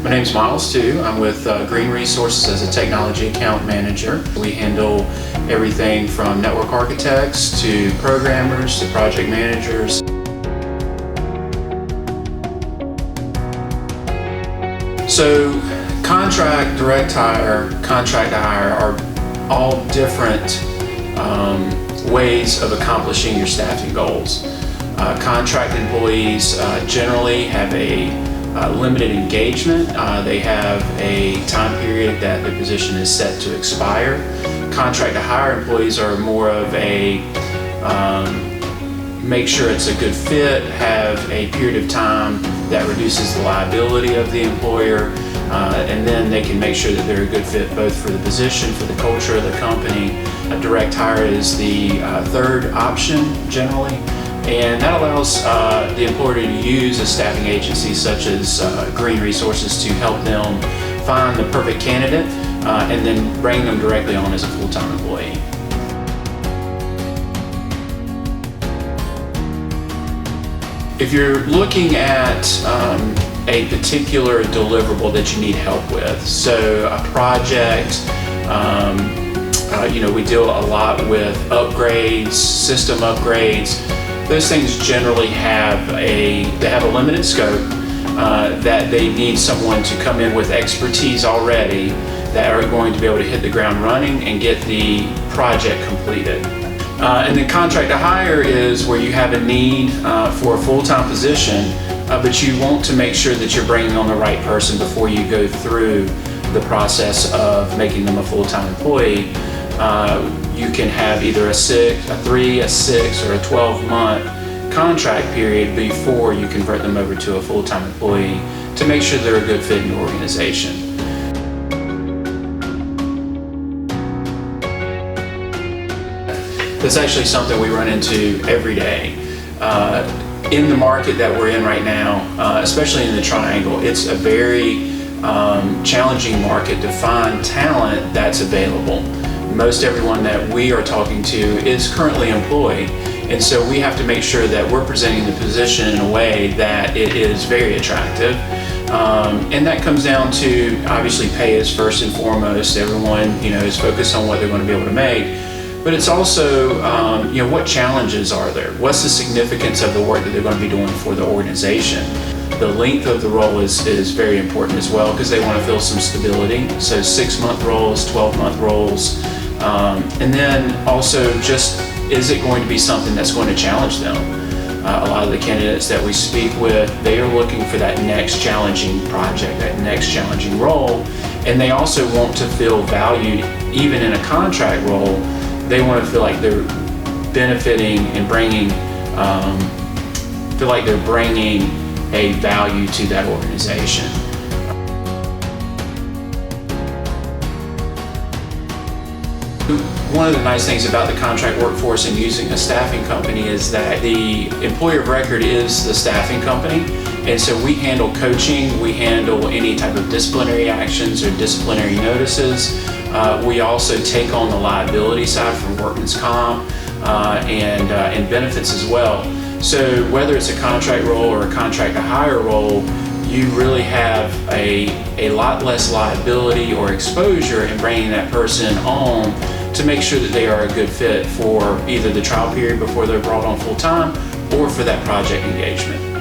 My name's Miles too. I'm with Green Resources as a technology account manager. We handle everything from network architects to programmers to project managers. So contract, direct hire, contract to hire are all different ways of accomplishing your staffing goals. Contract employees generally have a limited engagement. They have a time period that the position is set to expire. Contract to hire employees are more of a make sure it's a good fit, have a period of time that reduces the liability of the employer, and then they can make sure that they're a good fit both for the position, for the culture of the company. A direct hire is the third option generally, and that allows the employer to use a staffing agency such as Green Resources to help them find the perfect candidate and then bring them directly on as a full-time employee. If you're looking at a particular deliverable that you need help with, so a project, we deal a lot with upgrades, system upgrades. Those things generally have a limited scope that they need someone to come in with expertise already that are going to be able to hit the ground running and get the project completed. And then contract to hire is where you have a need for a full-time position, but you want to make sure that you're bringing on the right person before you go through the process of making them a full-time employee. You can have either a 3, a 6, or a 12-month contract period before you convert them over to a full-time employee to make sure they're a good fit in your organization. That's actually something we run into every day. In the market that we're in right now, especially in the Triangle, it's a very challenging market to find talent that's available. Most everyone that we are talking to is currently employed, and so we have to make sure that we're presenting the position in a way that it is very attractive. And that comes down to, obviously, pay is first and foremost. Everyone is focused on what they're going to be able to make. But it's also, what challenges are there? What's the significance of the work that they're going to be doing for the organization? The length of the role is very important as well, because they want to feel some stability. So 6-month roles, 12-month roles. And then also just, is it going to be something that's going to challenge them? A lot of the candidates that we speak with, they are looking for that next challenging project, that next challenging role. And they also want to feel valued, even in a contract role. They want to feel like they're benefiting and feel like they're bringing a value to that organization. One of the nice things about the contract workforce and using a staffing company is that the employer of record is the staffing company, and so we handle coaching, we handle any type of disciplinary actions or disciplinary notices. We also take on the liability side for workman's comp and benefits as well. So whether it's a contract role or a contract to hire role, you really have a lot less liability or exposure in bringing that person on to make sure that they are a good fit for either the trial period before they're brought on full time or for that project engagement.